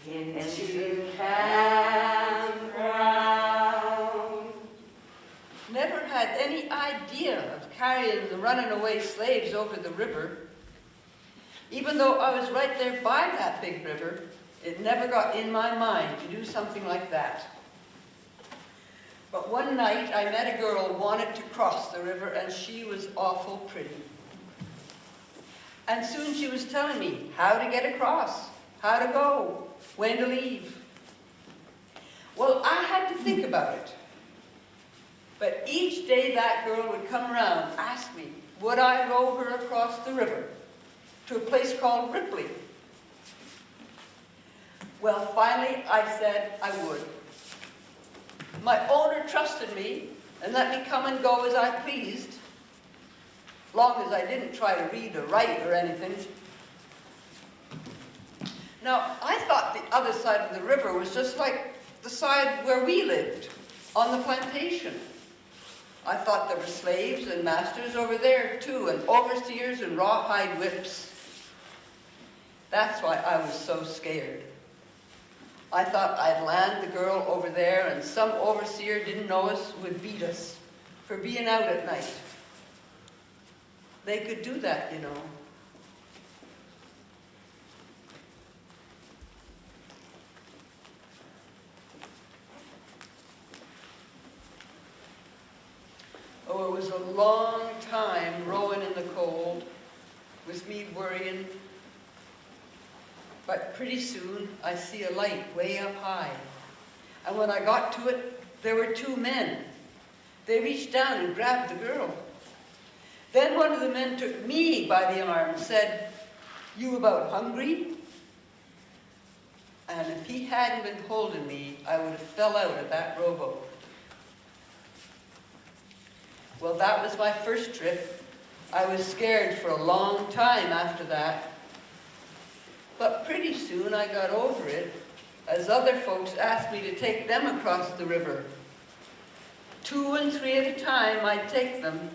into campground. Never had any idea of carrying the running away slaves over the river. Even though I was right there by that big river, it never got in my mind to do something like that. But one night I met a girl who wanted to cross the river, and she was awful pretty. And soon she was telling me how to get across, how to go, when to leave. Well, I had to think about it. But each day that girl would come around, ask me, would I row her across the river to a place called Ripley? Well, finally I said I would. My owner trusted me and let me come and go as I pleased, long as I didn't try to read or write or anything. Now, I thought the other side of the river was just like the side where we lived, on the plantation. I thought there were slaves and masters over there too, and overseers and rawhide whips. That's why I was so scared. I thought I'd land the girl over there and some overseer didn't know us would beat us for being out at night. They could do that, you know. Oh, it was a long time rowing in the cold with me worrying. But pretty soon I see a light way up high. And when I got to it, there were two men. They reached down and grabbed the girl. Then one of the men took me by the arm and said, "You about hungry?" And if he hadn't been holding me, I would have fell out of that rowboat. Well, that was my first trip. I was scared for a long time after that. But pretty soon I got over it, as other folks asked me to take them across the river. 2 and 3 at a time, I'd take them.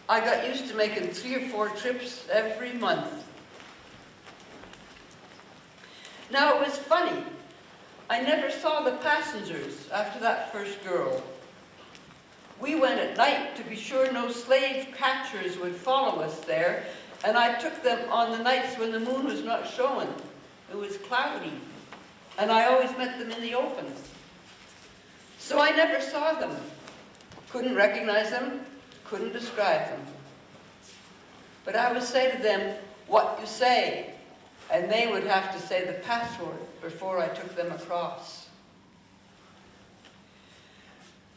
I got used to making 3 or 4 trips every month. Now, it was funny. I never saw the passengers after that first girl. We went at night to be sure no slave catchers would follow us there, and I took them on the nights when the moon was not showing. It was cloudy, and I always met them in the open. So I never saw them, couldn't recognize them, couldn't describe them. But I would say to them, "What you say?" And they would have to say the password before I took them across.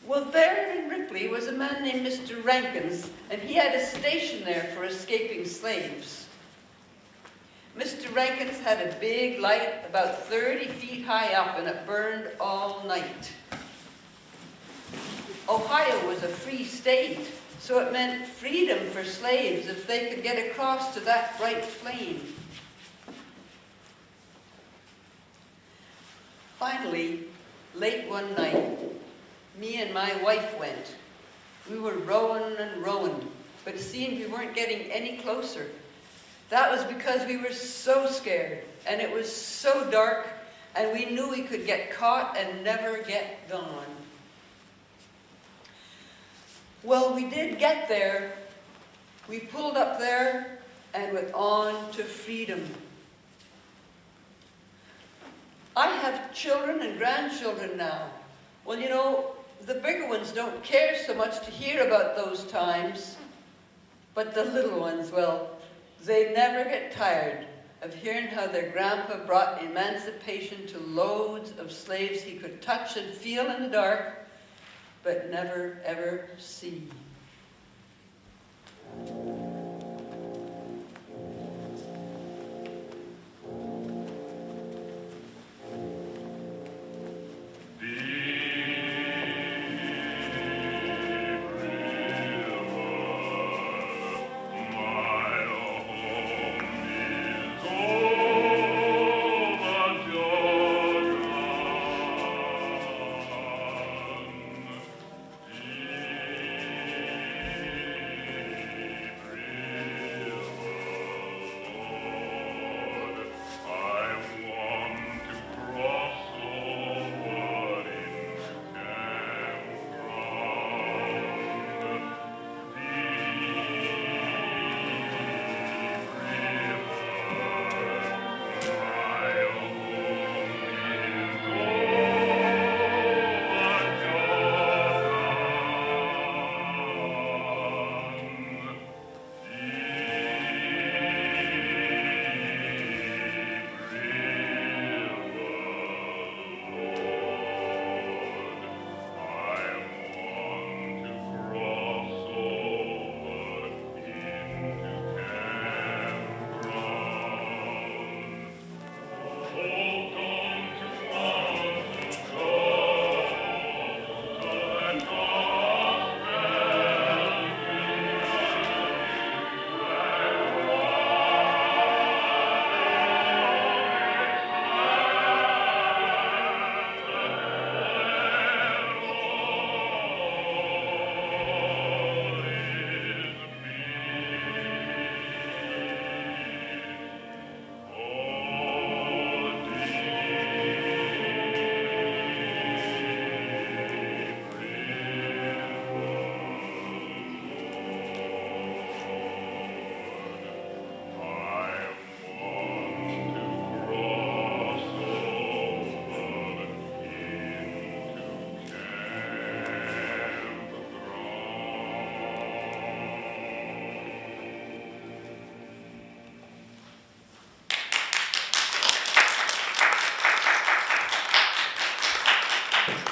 Well, there in Ripley was a man named Mr. Rankins, and he had a station there for escaping slaves. Mr. Rankins had a big light about 30 feet high up, and it burned all night. Ohio was a free state, so it meant freedom for slaves if they could get across to that bright flame. Finally, late one night, me and my wife went. We were rowing and rowing, but it seemed we weren't getting any closer. That was because we were so scared, and it was so dark, and we knew we could get caught and never get gone. Well, we did get there. We pulled up there and went on to freedom. I have children and grandchildren now. Well, you know, the bigger ones don't care so much to hear about those times, but the little ones, well, they never get tired of hearing how their grandpa brought emancipation to loads of slaves he could touch and feel in the dark, but never ever see.